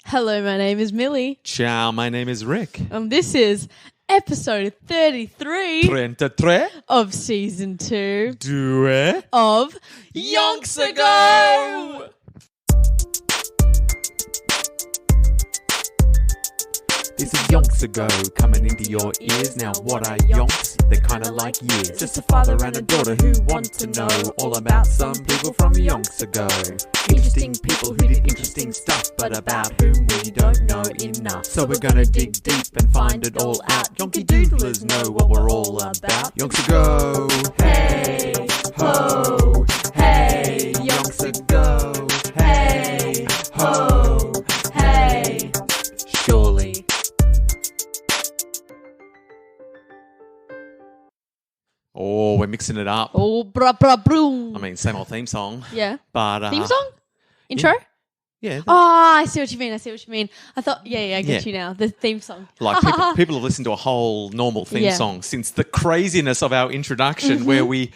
Hello, my name is Millie. Ciao, my name is Rick. And this is episode 33 33 of season 2 2 of Yonks Ago! This is Yonks Ago, coming into your ears. Now what are yonks? They're kinda like years. Just a father and a daughter who want to know all about some people from Yonks Ago. Interesting people who did interesting stuff, but about whom we don't know enough. So we're gonna dig deep and find it all out. Yonky doodlers know what we're all about. Yonks Ago, hey ho, hey, Yonks Ago, hey ho, hey, surely. Oh, we're mixing it up. Oh, bra bra broom. I mean, same old theme song. Yeah. But Theme song? Intro? Yeah. Oh, I see what you mean. I thought, I get you now. The theme song. Like people have listened to a whole normal theme song since the craziness of our introduction where we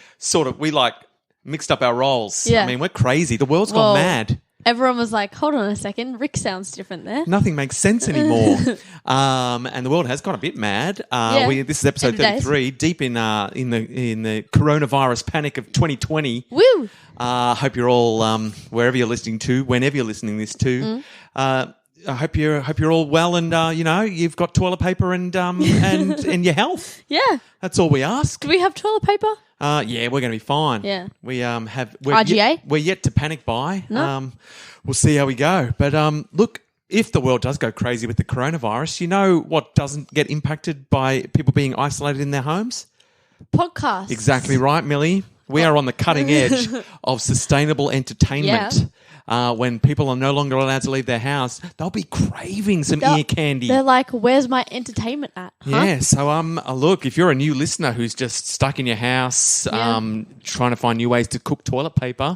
like mixed up our roles. Yeah. I mean, we're crazy. The world's gone mad. Everyone was like, hold on a second. Rick sounds different there. Nothing makes sense anymore. And the world has gone a bit mad. This is episode 33, deep in the coronavirus panic of 2020. Woo! Hope you're all wherever you're listening to, whenever you're listening this to. I hope you're all well, and you've got toilet paper and your health. Yeah. That's all we ask. Do we have toilet paper? Yeah, we're going to be fine. Yeah. We have RGA? We're yet to panic buy. No. We'll see how we go. But look, if the world does go crazy with the coronavirus, you know what doesn't get impacted by people being isolated in their homes? Podcasts. Exactly right, Millie. We are on the cutting edge of sustainable entertainment. Yeah. When people are no longer allowed to leave their house, they'll be craving some ear candy. They're like, where's my entertainment at? Huh? Yeah, so look, if you're a new listener who's just stuck in your house trying to find new ways to cook toilet paper,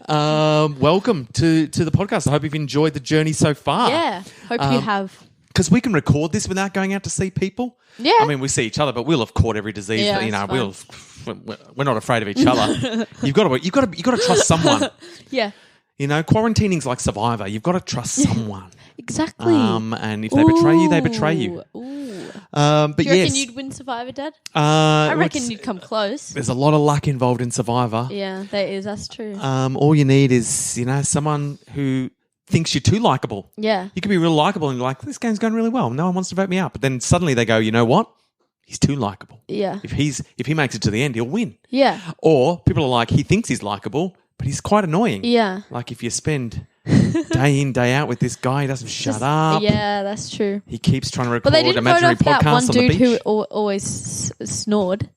welcome to the podcast. I hope you've enjoyed the journey so far. Yeah, hope you have. Because we can record this without going out to see people. Yeah. I mean, we see each other, but we'll have caught every disease. Yeah, We're not afraid of each other. You've got to trust someone. Yeah. Quarantining's like Survivor. You've got to trust someone. Exactly. And if they betray you, they betray you. Ooh. But Do you reckon yes. you'd win Survivor, Dad? I reckon you'd come close. There's a lot of luck involved in Survivor. Yeah, there is. That's true. All you need is, someone who thinks you're too likable. Yeah. You can be real likable and you're like, this game's going really well. No one wants to vote me out. But then suddenly they go, you know what? He's too likable. Yeah. If he makes it to the end, he'll win. Yeah. Or people are like, he thinks he's likable, but he's quite annoying. Yeah. Like if you spend day in, day out with this guy, he doesn't shut up. Yeah, that's true. He keeps trying to record But they didn't vote imaginary off that podcasts one on the dude beach. who always snored.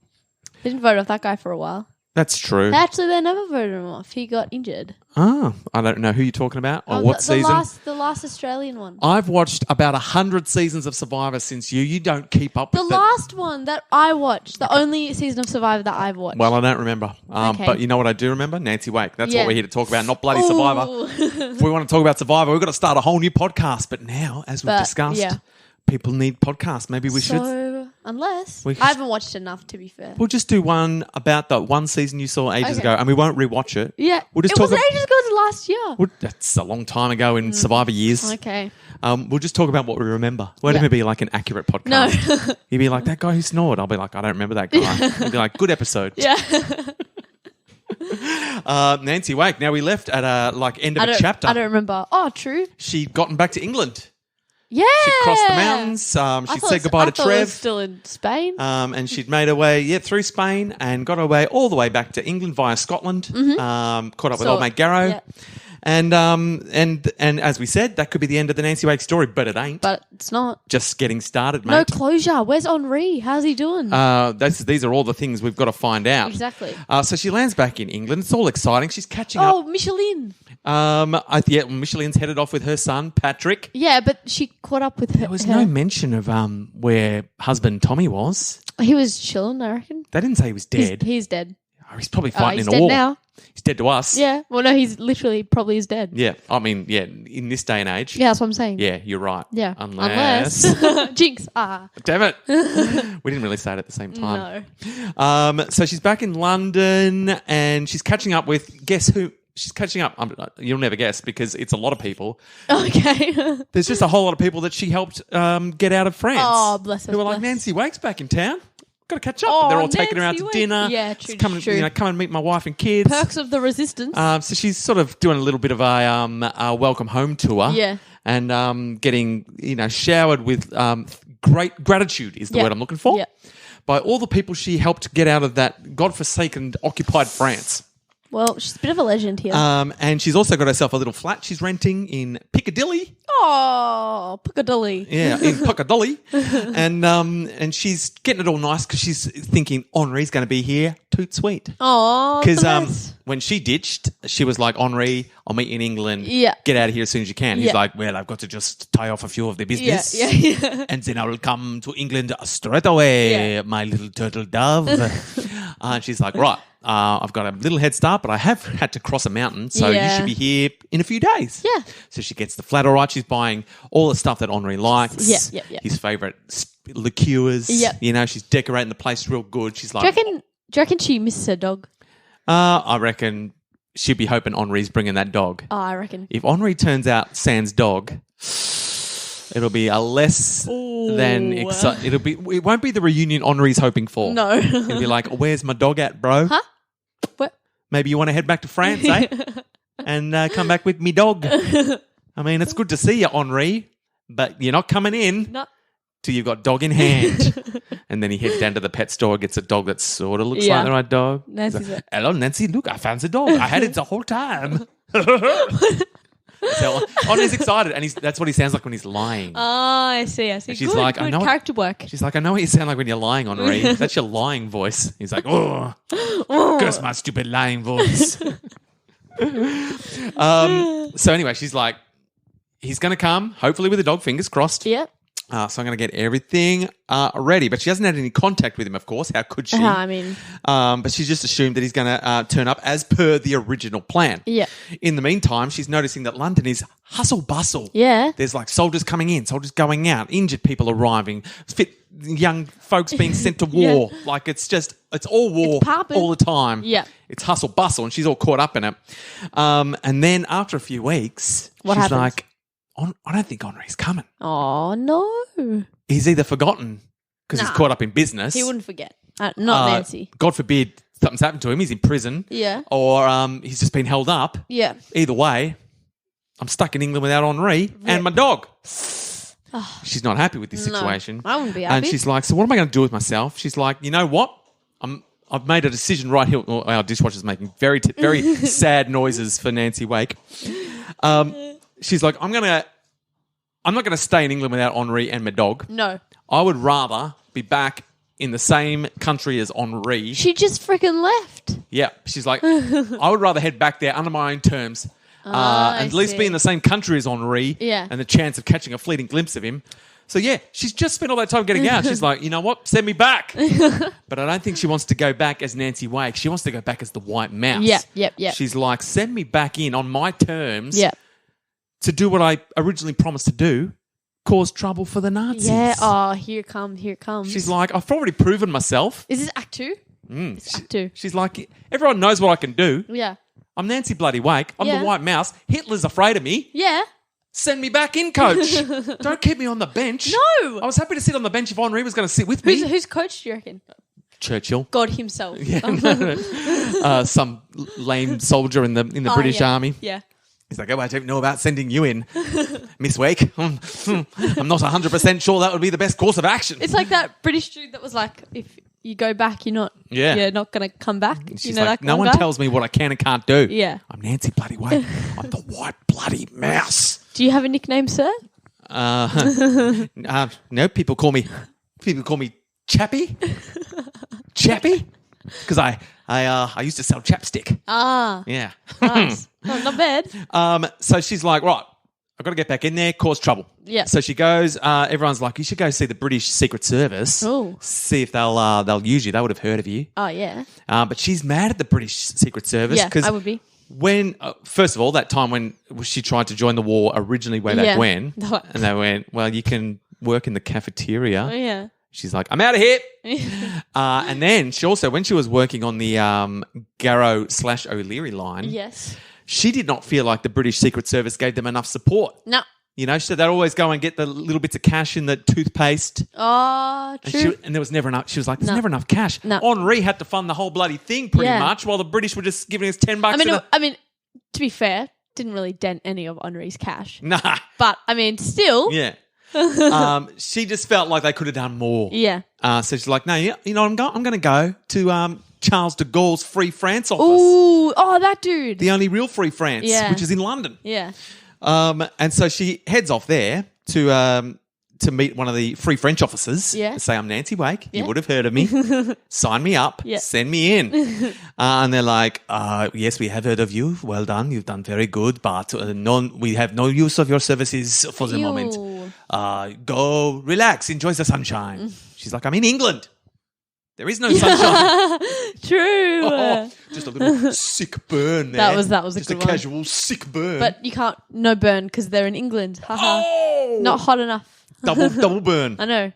They didn't vote off that guy for a while. That's true. Actually, they never voted him off. He got injured. I don't know who you're talking about or what season. The last Australian one. I've watched about 100 seasons of Survivor since you. You don't keep up with The last one that I watched, the only season of Survivor that I've watched. Well, I don't remember. Okay. But you know what I do remember? Nancy Wake. That's what we're here to talk about, not bloody Ooh. Survivor. If we want to talk about Survivor, we've got to start a whole new podcast. But now, as we've discussed, people need podcasts. Maybe we should. Unless I haven't watched enough, to be fair. We'll just do one about the one season you saw ages ago, and we won't rewatch it. Yeah, we'll just it was ages ago. It was last year. That's a long time ago in Survivor years. Okay. We'll just talk about what we remember. Won't even be like an accurate podcast. No. You'd be like, that guy who snored. I'll be like, I don't remember that guy. You'd be like, good episode. Yeah. Nancy Wake. Now we left at end of a chapter. I don't remember. Oh, true. She'd gotten back to England. Yeah. She'd crossed the mountains. She'd said goodbye to Trev. It was still in Spain. And she'd made her way through Spain and got her way all the way back to England via Scotland. Caught up with old mate Garrow. Yeah. And as we said, that could be the end of the Nancy Wake story, but it ain't. But it's not. Just getting started, mate. No closure. Where's Henri? How's he doing? These are all the things we've got to find out. Exactly. So she lands back in England. It's all exciting. She's catching up. Oh, Michelin. Michelin's headed off with her son, Patrick. Yeah, but she caught up with her. There was no mention of where husband Tommy was. He was chilling, I reckon. They didn't say he was dead. He's dead. Oh, he's probably fighting in a dead war. Now. He's dead to us. Yeah. Well, no, he's literally probably is dead. Yeah. I mean, in this day and age. Yeah, that's what I'm saying. Yeah, you're right. Yeah. Unless. Jinx. Damn it. We didn't really say it at the same time. No. So she's back in London and she's catching up with, guess who she's catching up. You'll never guess because it's a lot of people. Okay. There's just a whole lot of people that she helped get out of France. Oh, bless her. Who were like, Nancy Wake's back in town. Got to catch up. Oh, They're all taking her out Nancy to Wake. dinner. Yeah, true, come and, true. come and meet my wife and kids. Perks of the resistance. So she's sort of doing a little bit of a welcome home tour. Yeah. And getting, showered with great gratitude is the word I'm looking for. Yeah. By all the people she helped get out of that godforsaken occupied France. Well, she's a bit of a legend here. And she's also got herself a little flat she's renting in Piccadilly. Oh, Piccadilly. Yeah, in Piccadilly. And she's getting it all nice because she's thinking Henri's going to be here. Toot sweet. Oh, Because when she ditched, she was like, Henri, I'll meet you in England. Yeah. Get out of here as soon as you can. He's Yeah. like, well, I've got to just tie off a few of the business. Yeah. And then I will come to England straight away, Yeah. my little turtle dove. And she's like, right, I've got a little head start, but I have had to cross a mountain, so you should be here in a few days. Yeah. So she gets the flat all right. She's buying all the stuff that Henri likes. Yeah. His favourite liqueurs. Yeah. She's decorating the place real good. She's like, Do you reckon she misses her dog? I reckon she'd be hoping Henri's bringing that dog. Oh, I reckon. If Henri turns out Sans dog, it'll be a less than it won't be the reunion Henri's hoping for. No. It'll be like, where's my dog at, bro? Huh? What? Maybe you want to head back to France, eh? And come back with me dog. I mean, it's good to see you, Henri, but you're not coming in No. till you've got dog in hand. And then he heads down to the pet store, gets a dog that sort of looks like the right dog. Nancy's He's like, hello, Nancy. Look, I found the dog. I had it the whole time. So Henri's excited, and that's what he sounds like when he's lying. Oh, I see. And she's Good, like, good I know character work. She's like, I know what you sound like when you're lying, Henri. That's your lying voice. He's like, oh, curse my stupid lying voice. So anyway, she's like, he's going to come, hopefully with a dog, fingers crossed. Yeah. So I'm going to get everything ready. But she hasn't had any contact with him, of course. How could she? I mean. But she's just assumed that he's going to turn up as per the original plan. Yeah. In the meantime, she's noticing that London is hustle bustle. Yeah. There's like soldiers coming in, soldiers going out, injured people arriving, fit young folks being sent to war. Like it's all war It's all the time. Yeah. It's hustle bustle, and she's all caught up in it. And then after a few weeks, What she's happens? like, I don't think Henri's coming. Oh, no. He's either forgotten because he's Nah. caught up in business. He wouldn't forget. Not Nancy. God forbid something's happened to him. He's in prison. Yeah. Or he's just been held up. Yeah. Either way, I'm stuck in England without Henri and my dog. She's not happy with this situation. I wouldn't be happy. And she's like, so what am I going to do with myself? She's like, you know what? I've made a decision right here. Oh, our dishwasher's making very sad noises for Nancy Wake. She's like, I'm not going to stay in England without Henri and my dog. No. I would rather be back in the same country as Henri. She just freaking left. Yeah. She's like, I would rather head back there under my own terms. I At least see. be in the same country as Henri. Yeah. And the chance of catching a fleeting glimpse of him. So, yeah, she's just spent all that time getting out. She's like, you know what? Send me back. But I don't think she wants to go back as Nancy Wake. She wants to go back as the White Mouse. Yep. She's like, send me back in on my terms Yeah. to do what I originally promised to do, cause trouble for the Nazis. Yeah. Oh, here it comes. She's like, I've already proven myself. Is this Act 2? It's Act 2. She's like, everyone knows what I can do. Yeah. I'm Nancy Bloody Wake. I'm Yeah. the White Mouse. Hitler's afraid of me. Yeah. Send me back in, coach. Don't keep me on the bench. No. I was happy to sit on the bench if Henri was going to sit with me. Who's coach, do you reckon? Churchill. God himself. Yeah, some lame soldier in the British yeah. Army. Yeah. He's like, oh, I don't know about sending you in, Miss Wake. I'm not 100% sure that would be the best course of action. It's like that British dude that was like, if you go back, you're not going to come back. She's you know like, that no kind one of guy? tells me what I can and can't do. Yeah. I'm Nancy Bloody Wake. I'm the White Bloody Mouse. Do you have a nickname, sir? No, people call me Chappy. Chappy? Because I used to sell chapstick. Ah. Yeah. Nice. Oh, not bad. So she's like, right, I've got to get back in there, cause trouble. Yeah. So she goes, everyone's like, you should go see the British Secret Service. Oh. See if they'll use you. They would have heard of you. Oh, yeah. But she's mad at the British Secret Service. Yeah, 'cause I would be. When, first of all, that time when she tried to join the war originally way back Yeah. when, and they went, well, you can work in the cafeteria. Oh, yeah. She's like, I'm out of here. And then she also, when she was working on the Garrow / O'Leary line, Yes. she did not feel like the British Secret Service gave them enough support. No. You know, so they'd always go and get the little bits of cash in the toothpaste. Oh, true. And there was never enough. She was like, there's never enough cash. No. Henri had to fund the whole bloody thing pretty much, while the British were just giving us $10. I mean, to be fair, didn't really dent any of Henri's cash. Nah. But, I mean, still. Yeah. She just felt like they could have done more. Yeah. So she's like, no, you know, I'm going to go to Charles de Gaulle's Free France office. Ooh, that dude. The only real Free France, which is in London. Yeah. And so she heads off there to meet one of the Free French officers. Yeah. Say, I'm Nancy Wake. Yeah. You would have heard of me. Sign me up. Yeah. Send me in. And they're like, yes, we have heard of you. Well done. You've done very good. But we have no use of your services for the moment. Go relax. Enjoy the sunshine. She's like, I'm in England. There is no sunshine. True. Oh, just a little sick burn there. That was a just good a one. casual sick burn. But you can't, no burn because they're in England. Haha. Oh! Not hot enough. Double burn. I know.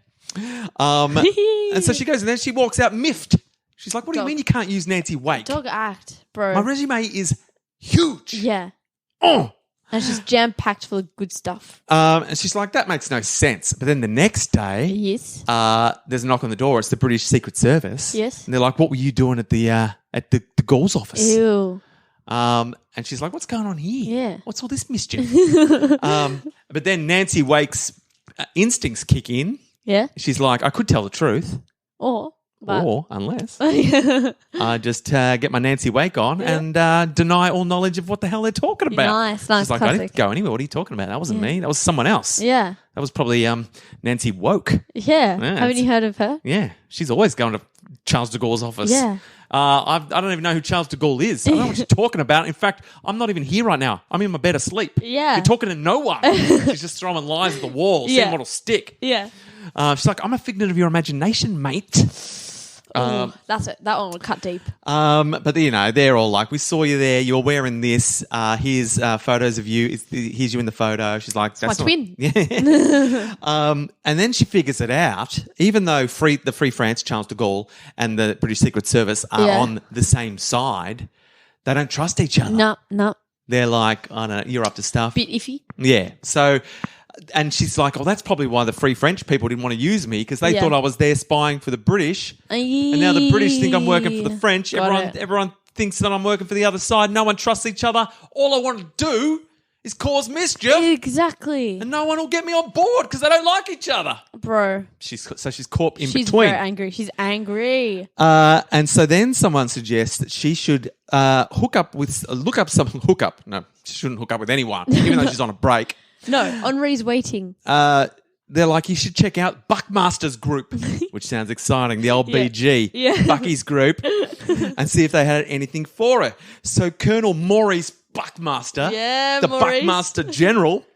And so she goes and then she walks out miffed. She's like, what do you mean you can't use Nancy Wake? Dog act, bro. My resume is huge. Yeah. Oh. And she's jam-packed full of good stuff. And she's like, that makes no sense. But then the next day, Yes. there's a knock on the door. It's the British Secret Service. Yes. And they're like, what were you doing at the Gaulle's office? Ew. And she's like, what's going on here? Yeah. What's all this mischief? But then Nancy Wake's instincts kick in. Yeah. She's like, I could tell the truth. Or Unless I just get my Nancy Wake on and deny all knowledge of what the hell they're talking about. Nice, She's like, classic. I didn't go anywhere. What are you talking about? That wasn't me. That was someone else. Yeah. That was probably Nancy Woke. Yeah. Haven't you heard of her? Yeah. She's always going to Charles de Gaulle's office. Yeah. I don't even know who Charles de Gaulle is. I don't know what she's talking about. In fact, I'm not even here right now. I'm in my bed asleep. Yeah. You're talking to no one. She's just throwing lies at the wall, seeing what'll stick. Yeah. She's like, I'm a figment of your imagination, mate. That's it. That one will cut deep. But you know, they're all like, we saw you there. You're wearing this. Here's photos of you. Here's you in the photo. She's like, that's my twin. Yeah. And then she figures it out. Even though the Free France, Charles de Gaulle, and the British Secret Service are on the same side, they don't trust each other. No. They're like, I don't know, you're up to stuff. Bit iffy. Yeah. So. And she's like, oh, that's probably why the Free French people didn't want to use me because they thought I was there spying for the British. And now the British think I'm working for the French. Everyone thinks that I'm working for the other side. No one trusts each other. All I want to do is cause mischief. Exactly. And no one will get me on board because they don't like each other. Bro. She's caught in She's between. very angry. She's angry. And so then someone suggests that she should look up. No, she shouldn't hook up with anyone, even though she's on a break. No, Henri's waiting. They're like, you should check out Buckmaster's group, which sounds exciting, the old BG, Bucky's group, and see if they had anything for her. So Colonel Maurice Buckmaster, the Maurice. Buckmaster General,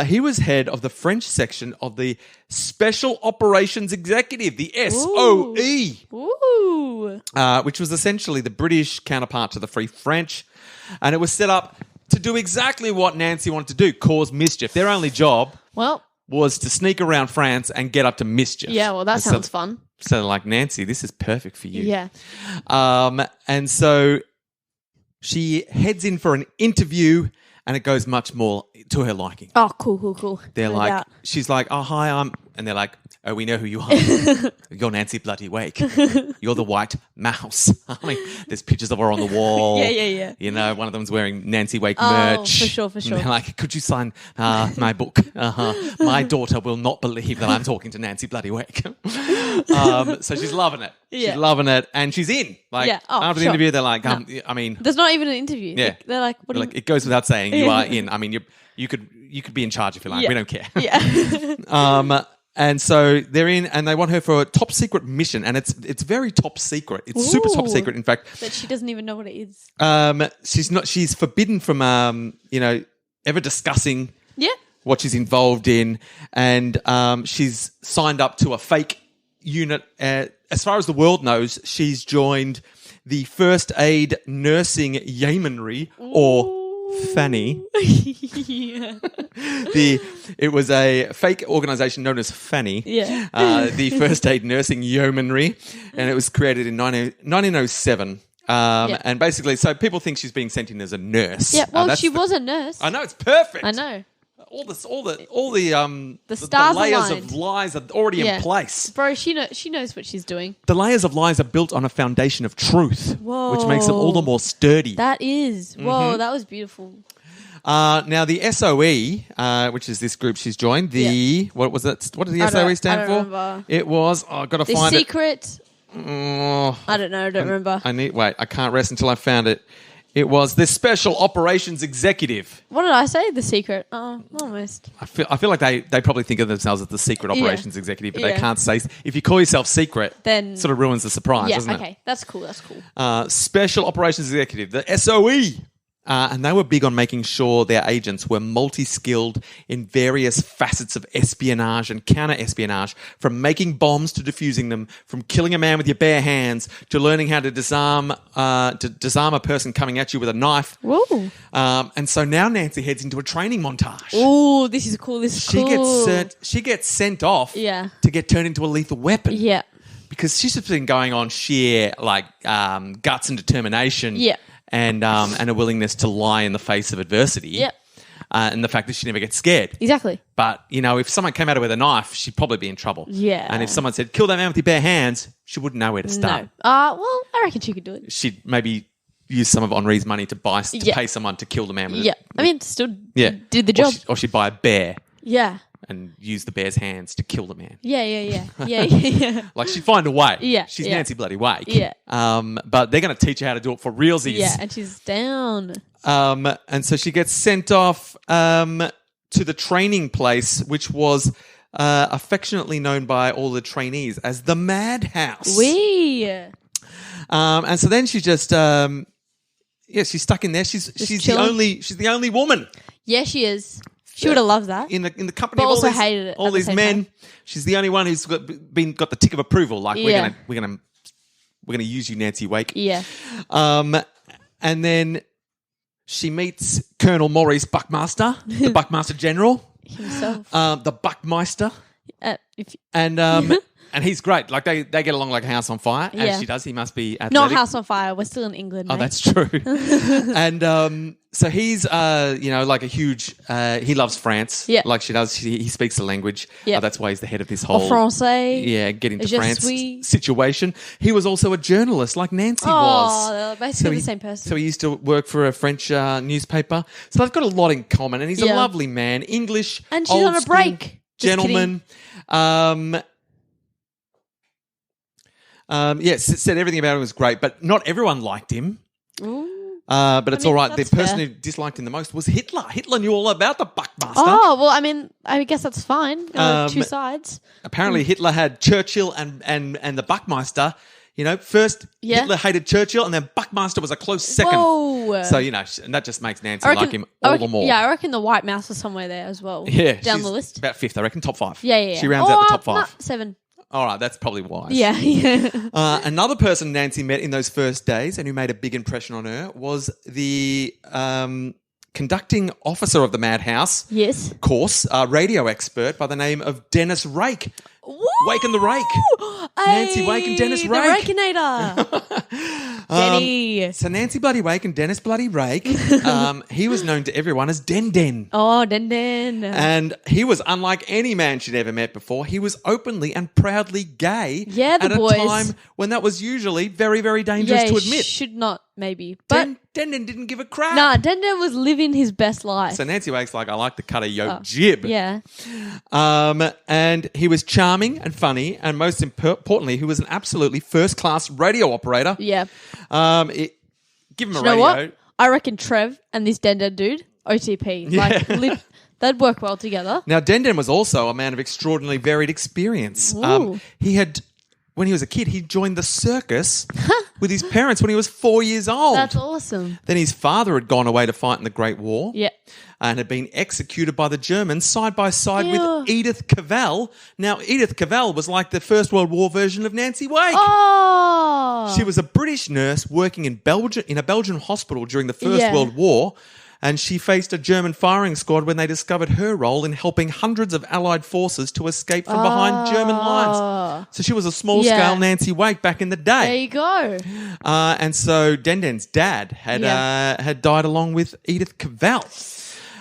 he was head of the French section of the Special Operations Executive, the SOE, which was essentially the British counterpart to the Free French, and it was set up to do exactly what Nancy wanted to do, cause mischief. Their only job was to sneak around France and get up to mischief. Yeah, well, that sounds fun. So like, Nancy, this is perfect for you. Yeah. And so she heads in for an interview and it goes much more to her liking. Oh, cool. They're she's like, oh, hi, and they're like, oh, we know who you are. You're Nancy Bloody Wake. You're the white mouse. I mean, there's pictures of her on the wall. Yeah. You know, one of them's wearing Nancy Wake merch. For sure. And they're like, could you sign my book? My daughter will not believe that I'm talking to Nancy Bloody Wake. So she's loving it. Yeah. She's loving it. And she's in. Like, after the interview, they're like, I mean... There's not even an interview. Yeah. They're like, what do you... It goes without saying you are in. I mean, you could be in charge if you like. Yeah. We don't care. Yeah. And so they're in, and they want her for a top secret mission, and it's very top secret. It's super top secret, in fact. But she doesn't even know what it is. She's forbidden from ever discussing what she's involved in, and she's signed up to a fake unit. As far as the world knows, she's joined the First Aid Nursing Yeomanry, or Fanny. It was a fake organisation known as Fanny. Yeah. The First Aid Nursing Yeomanry, and it was created in 1907. Yeah. And basically, so people think she's being sent in as a nurse. Yeah, well, she was a nurse. I know, it's perfect. I know. All the stars layers aligned. of lies are already in place. Bro, she knows what she's doing. The layers of lies are built on a foundation of truth, which makes them all the more sturdy. That is. Whoa, that was beautiful. Now, the SOE, which is this group she's joined, what was that? What did the SOE stand for? Remember. It was, I've got to find The it. secret. Oh, I don't know. I don't remember. I can't rest until I found it. It was the Special Operations Executive. What did I say? The secret. Oh, almost. I feel like they probably think of themselves as the Secret Operations Executive, but they can't say. If you call yourself secret, then sort of ruins the surprise, doesn't it? Okay. That's cool. That's cool. Special Operations Executive, the SOE. And they were big on making sure their agents were multi-skilled in various facets of espionage and counter-espionage, from making bombs to defusing them, from killing a man with your bare hands to learning how to disarm a person coming at you with a knife. Woo. And so now Nancy heads into a training montage. Ooh, this is cool. This is cool. She gets sent off to get turned into a lethal weapon. Yeah. Because she's just been going on sheer guts and determination. Yeah. And a willingness to lie in the face of adversity. Yep. And the fact that she never gets scared. Exactly. But, if someone came at her with a knife, she'd probably be in trouble. Yeah. And if someone said, kill that man with your bare hands, she wouldn't know where to start. No. Well, I reckon she could do it. She'd maybe use some of Henri's money to pay someone to kill the man with it. Yeah. I mean, still did the job. Or she'd buy a bear. Yeah. And use the bear's hands to kill the man. Yeah. Like, she'd find a way. Yeah. She's Nancy bloody Wake. Yeah. But they're going to teach her how to do it for realsies. Yeah, and she's down. And so she gets sent off to the training place, which was affectionately known by all the trainees as the Madhouse. And so then she just, she's stuck in there. She's the only woman. Yeah, she is. She would have loved that. In the company of all these men. Time. She's the only one who's got the tick of approval. Like, we're gonna use you, Nancy Wake. Yeah. And then she meets Colonel Maurice Buckmaster, the Buckmaster General himself, the Buckmeister, and he's great. Like, they get along like a house on fire. As she does. He must be athletic. Not house on fire. We're still in England. Oh, that's true. And so he's like a huge. He loves France. Yeah, like she does. He speaks the language. Yeah, that's why he's the head of this whole Francais. Yeah, getting to France situation. He was also a journalist, like Nancy was. Oh, they're basically the same person. So he used to work for a French newspaper. So they've got a lot in common, and he's a lovely man, English, and she's on a break, gentleman. Said everything about him was great, but not everyone liked him. Ooh. But it's all right. The person fair. who disliked him the most was Hitler. Hitler knew all about the Buckmaster. Oh, well, I mean, I guess that's fine. Two sides. Apparently, Hitler had Churchill and the Buckmaster. First Hitler hated Churchill, and then Buckmaster was a close second. Whoa. So, and that just makes Nancy like him all the more. Yeah, I reckon the White Mouse was somewhere there as well. Yeah. Down the list. About fifth, I reckon. Top 5. Yeah. She rounds out the top 5. No, 7. All right, that's probably wise. Yeah. Another person Nancy met in those first days and who made a big impression on her was the conducting officer of the Madhouse course, a radio expert by the name of Dennis Rake. Woo! Wake and the Rake. Nancy Wake and Dennis Rake. The Rakeinator. Denny. So Nancy Bloody Wake and Dennis Bloody Rake, he was known to everyone as Den Den. Oh, Den Den. And he was unlike any man she'd ever met before. He was openly and proudly gay at a time when that was usually very, very dangerous to admit. Should not, maybe. But Den Den didn't give a crap. Nah, Den Den was living his best life. So Nancy Wake's like, I like to cut a yoke jib. Yeah. And he was charming and funny, and most importantly, he was an absolutely first-class radio operator. Yeah. Give him a radio. Know what? I reckon Trev and this Den Den dude, OTP. Yeah. They'd work well together. Now, Den Den was also a man of extraordinarily varied experience. When he was a kid, he joined the circus with his parents when he was 4 years old. That's awesome. Then his father had gone away to fight in the Great War. Yeah. And had been executed by the Germans side by side with Edith Cavell. Now, Edith Cavell was like the First World War version of Nancy Wake. Oh. She was a British nurse working in a Belgian hospital during the First World War. And she faced a German firing squad when they discovered her role in helping hundreds of Allied forces to escape from behind German lines. So she was a small-scale Nancy Wake back in the day. There you go. And so Den Den's dad had died along with Edith Cavell.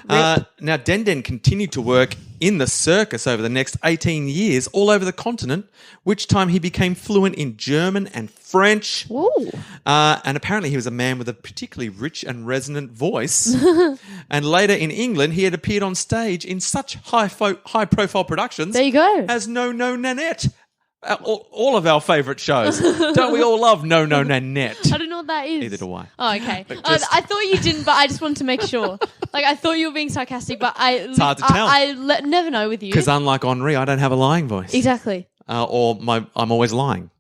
Now, Den Den continued to work in the circus over the next 18 years all over the continent, which time he became fluent in German and French. Ooh. And apparently he was a man with a particularly rich and resonant voice. And later in England, he had appeared on stage in such high-profile productions There you go. as No No Nanette. All of our favourite shows. Don't we all love No No Nanette? I don't know what that is. Neither do I. Oh, okay. I thought you didn't, but I just wanted to make sure. Like, I thought you were being sarcastic, but it's hard to tell. I never know with you. Because unlike Henri, I don't have a lying voice. Exactly. I'm always lying.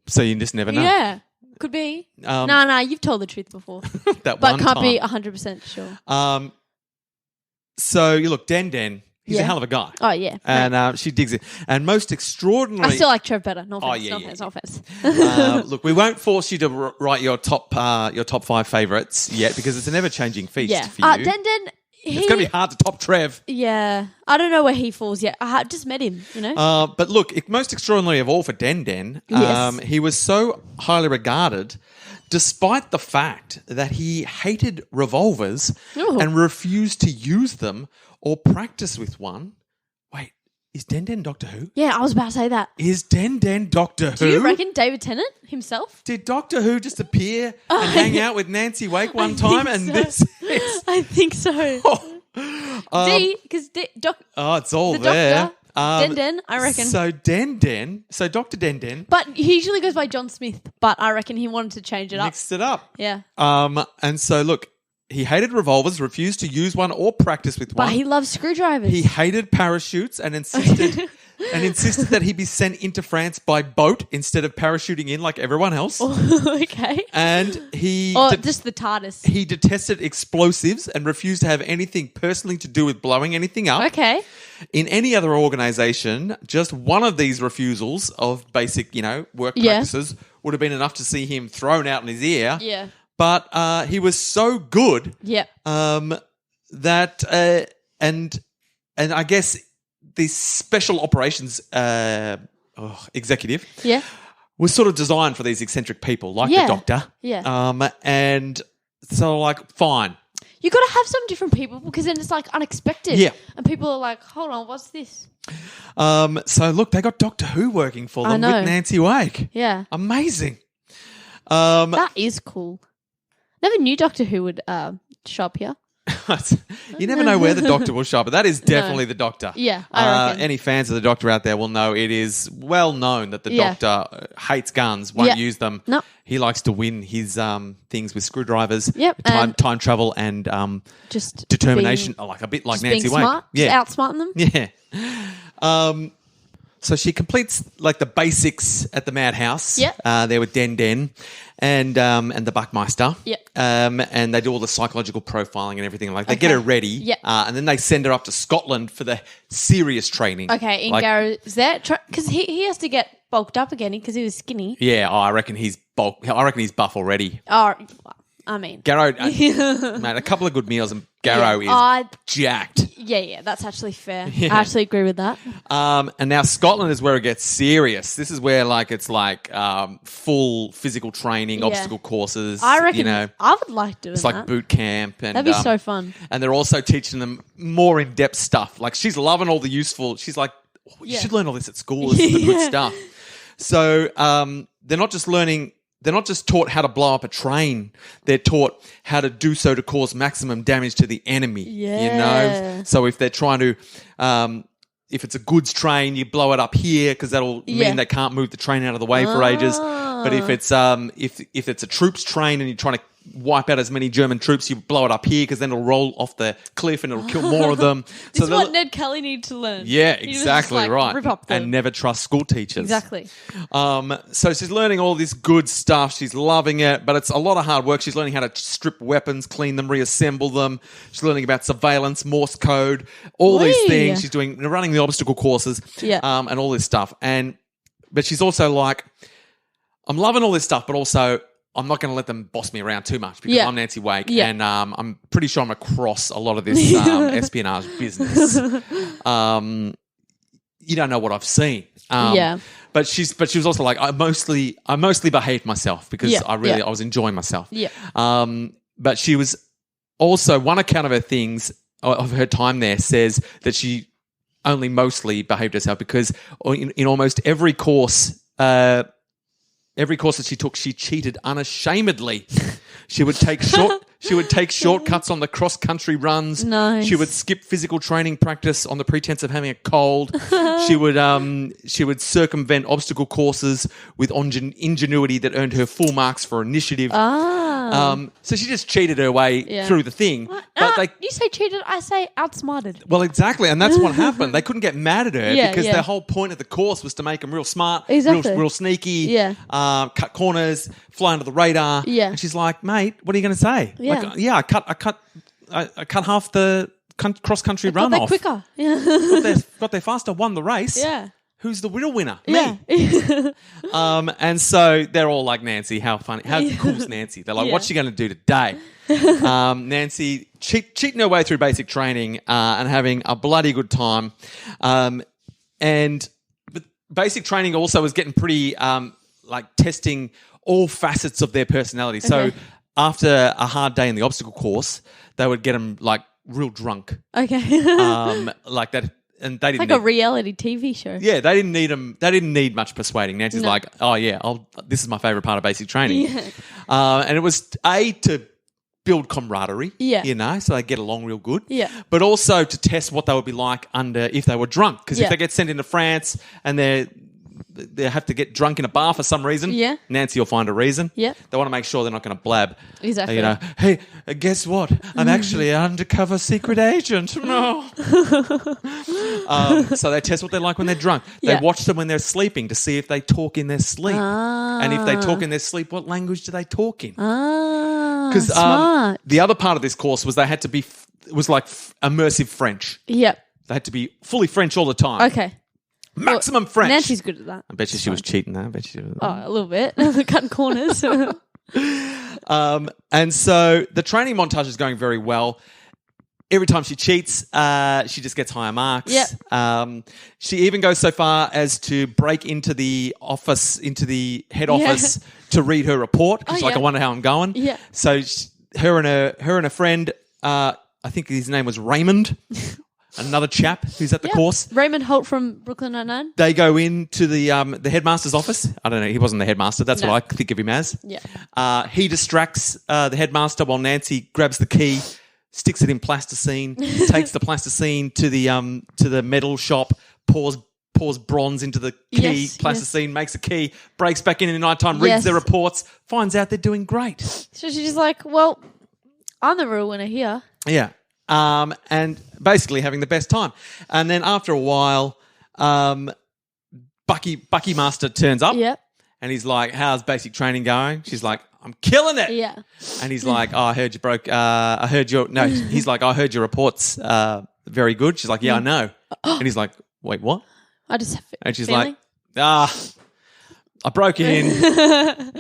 So you just never know. Yeah. Could be. No, you've told the truth before. That but one can't time. be 100% sure. So you look, Den Den, he's a hell of a guy. Oh, yeah. And she digs it. And most extraordinary... I still like Trev better. No offense. Oh, yeah, No offense. look, we won't force you to write your top 5 favourites yet because it's an ever-changing feast for you. Den Den... It's going to be hard to top Trev. Yeah. I don't know where he falls yet. I just met him, you know? But look, most extraordinary of all for Den Den, Yes. he was so highly regarded despite the fact that he hated revolvers and refused to use them or practice with one. Wait, is Den Den Doctor Who? Yeah, I was about to say that. Is Den Den Doctor Who? Do you reckon David Tennant himself? Did Doctor Who just appear and hang out with Nancy Wake one time? And so. this is... I think so. Because it's all the there. Doctor, Den Den, I reckon. So Dr. Den Den But he usually goes by John Smith, but I reckon he wanted to change it up. mixed it up. Yeah. And so look, he hated revolvers, refused to use one or practice with one. But he loves screwdrivers. He hated parachutes and insisted that he be sent into France by boat instead of parachuting in like everyone else. Okay. And he just the TARDIS. He detested explosives and refused to have anything personally to do with blowing anything up. Okay. In any other organisation, just one of these refusals of basic, work practices would have been enough to see him thrown out in his ear. Yeah. But he was so good that and I guess the special operations executive was sort of designed for these eccentric people like the Doctor. Yeah. And so like, fine. You got to have some different people because then it's like unexpected. Yeah. And people are like, hold on, what's this? So look, they got Doctor Who working for them with Nancy Wake. Yeah. Amazing. That is cool. Never knew Doctor Who would show up here. You never know where the Doctor will show up, but that is definitely the Doctor. Yeah, I reckon. Any fans of the Doctor out there will know it is well known that the Doctor hates guns, won't use them. No. He likes to win his things with screwdrivers, Yep, time travel, and just determination, a bit like Nancy Wake. Smart, outsmarting them. Yeah. So she completes like the basics at the madhouse. Yep. There with Den Den and the Buckmeister. Yep. And they do all the psychological profiling and everything. Like they get her ready. Yep. And then they send her up to Scotland for the serious training. Okay, in Garrow's there because he has to get bulked up again because he was skinny. Yeah, I reckon he's buff already. Oh, I mean, Garrow, mate, a couple of good meals and Garrow is jacked. Yeah, that's actually fair. Yeah. I actually agree with that. And now Scotland is where it gets serious. This is where it's full physical training, obstacle courses. I reckon I would like doing that. It's like boot camp. And, that'd be so fun. And they're also teaching them more in-depth stuff. Like she's loving all the useful. She's like, you should learn all this at school. This is the good stuff. So they're not just taught how to blow up a train. They're taught how to do so to cause maximum damage to the enemy. Yeah. So if they're trying to, if it's a goods train, you blow it up here because that'll mean they can't move the train out of the way for ages. But if it's if it's a troops train and you're trying to wipe out as many German troops, you blow it up here because then it'll roll off the cliff and it'll kill more of them. This is what Ned Kelly needed to learn. Yeah, exactly right. Rip up and never trust school teachers. Exactly. So she's learning all this good stuff. She's loving it, but it's a lot of hard work. She's learning how to strip weapons, clean them, reassemble them. She's learning about surveillance, Morse code, all these things. She's running the obstacle courses, and all this stuff. But she's also like, I'm loving all this stuff, but also I'm not going to let them boss me around too much because I'm Nancy Wake and I'm pretty sure I'm across a lot of this espionage business. You don't know what I've seen. But she was also like, I mostly behaved myself because I was enjoying myself. Yeah. But she was also, one account of her things of her time there says that she only mostly behaved herself because in almost every course that she took, she cheated unashamedly. She would take shortcuts on the cross-country runs. Nice. She would skip physical training practice on the pretense of having a cold. She would circumvent obstacle courses with ingenuity that earned her full marks for initiative. So she just cheated her way through the thing. But you say cheated, I say outsmarted. Well, exactly, and that's what happened. They couldn't get mad at her because their whole point of the course was to make them real smart, real sneaky, cut corners, fly under the radar. Yeah. And she's like, mate, what are you going to say? Yeah. I cut half the cross-country run off. Quicker. Yeah. got there faster, won the race. Yeah. Who's the real winner? Yeah. Me. And so they're all like, Nancy, how funny. How cool's Nancy? They're like, what's she going to do today? Nancy cheating her way through basic training and having a bloody good time. But basic training also was getting pretty testing all facets of their personality. Okay. So after a hard day in the obstacle course, they would get them like real drunk. Okay. Like that. And they didn't like a reality TV show. Yeah, they didn't need them. They didn't need much persuading. Nancy's like, oh yeah, this is my favorite part of basic training. Yeah. And it was to build camaraderie. Yeah. So they get along real good. Yeah. But also to test what they would be like if they were drunk. Because if they get sent into France and they have to get drunk in a bar for some reason. Yeah. Nancy will find a reason. Yeah. They want to make sure they're not going to blab. Exactly. Hey, guess what? I'm actually an undercover secret agent. No. So they test what they're like when they're drunk. They watch them when they're sleeping to see if they talk in their sleep. And if they talk in their sleep, what language do they talk in? Because the other part of this course was they had to be, it was like immersive French. Yep. They had to be fully French all the time. Okay. Maximum French. Nancy's good at that. I bet you she was cheating there. A little bit. Cutting corners. And so the training montage is going very well. Every time she cheats, she just gets higher marks. Yep. She even goes so far as to break into the head office to read her report. She's like, I wonder how I'm going. Yeah. So her and a friend, I think his name was Raymond. Another chap who's at the course. Raymond Holt from Brooklyn Nine-Nine. They go into the headmaster's office. I don't know. He wasn't the headmaster. That's what I think of him as. Yeah. He distracts the headmaster while Nancy grabs the key, sticks it in plasticine, takes the plasticine to the metal shop, pours bronze into the key, plasticine, makes a key, breaks back in the night time, reads their reports, finds out they're doing great. So she's just like, well, I'm the real winner here. Yeah. And basically having the best time. And then after a while, Bucky Master turns up. Yep. And he's like, how's basic training going? She's like, I'm killing it. Yeah. And he's like, I heard you broke. He's like, I heard your reports very good. She's like, yeah, I know. And he's like, wait, what? I just have And she's like, I broke in.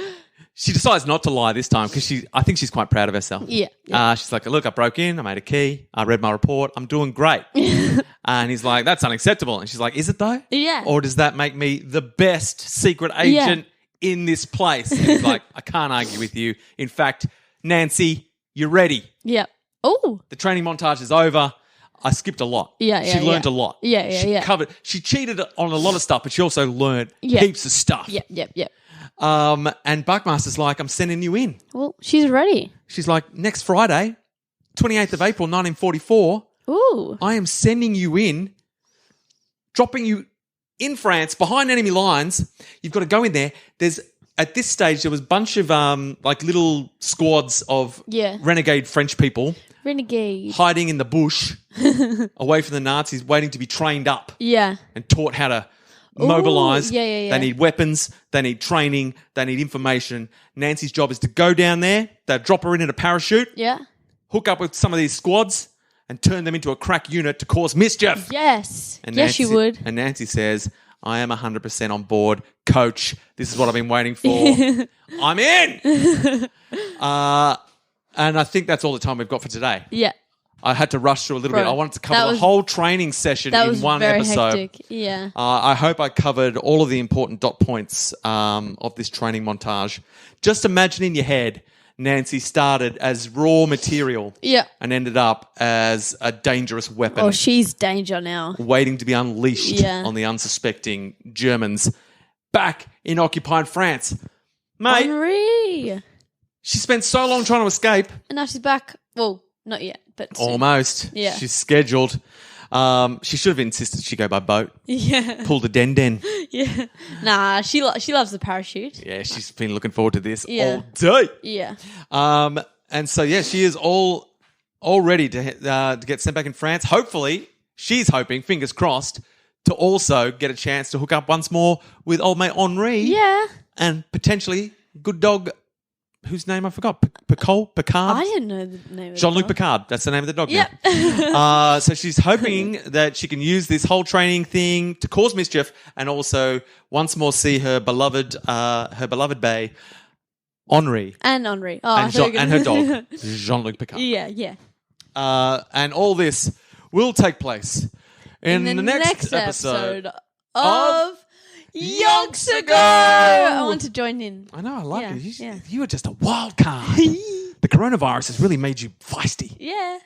She decides not to lie this time because I think she's quite proud of herself. Yeah. She's like, look, I broke in, I made a key, I read my report, I'm doing great. And he's like, that's unacceptable. And she's like, is it though? Yeah. Or does that make me the best secret agent in this place? And he's like, I can't argue with you. In fact, Nancy, you're ready. Yeah. Oh. The training montage is over. I skipped a lot. She learned a lot. She cheated on a lot of stuff, but she also learned heaps of stuff. Yeah. And Buckmaster's like, I'm sending you in. Well, she's ready. She's like, next Friday, 28th of April, 1944, I am sending you in, dropping you in France, behind enemy lines. You've got to go in there. At this stage, there was a bunch of little squads of renegade French people. Hiding in the bush, away from the Nazis, waiting to be trained up. Yeah. And taught how to mobilise. They need weapons. They need training. They need information. Nancy's job is to go down there. They drop her in a parachute. Yeah. Hook up with some of these squads and turn them into a crack unit to cause mischief. Yes. Yes, she would. And Nancy says, I am 100% on board. Coach, this is what I've been waiting for. I'm in! And I think that's all the time we've got for today. Yeah. I had to rush through a little bit. I wanted to cover the whole training session in one episode. Hectic. Yeah. I hope I covered all of the important dot points of this training montage. Just imagine in your head, Nancy started as raw material and ended up as a dangerous weapon. Oh, she's danger now. Waiting to be unleashed on the unsuspecting Germans back in occupied France. Mate, Henri. she spent so long trying to escape. And now she's back. Well, not yet, but soon. Almost. Yeah. She's scheduled. She should have insisted she go by boat. Yeah. Pulled a den. Yeah. Nah, she loves the parachute. Yeah, she's been looking forward to this Yeah. all day. Yeah. And so, yeah, she is all ready to get sent back in France. Hopefully, she's hoping, fingers crossed, to also get a chance to hook up once more with old mate Henri. Yeah. And potentially good dog, whose name I forgot, Picard? I didn't know the name of Jean-Luc the dog. Picard. That's the name of the dog. Yep. Now. So she's hoping that she can use this whole training thing to cause mischief and also once more see her beloved bae, Henri. And Henri. Oh, And her dog, Jean-Luc Picard. Yeah. And all this will take place in the next episode of Yonks Ago. I want to join in. I know, I like it. You are just a wild card. Yeah. The coronavirus has really made you feisty. Yeah.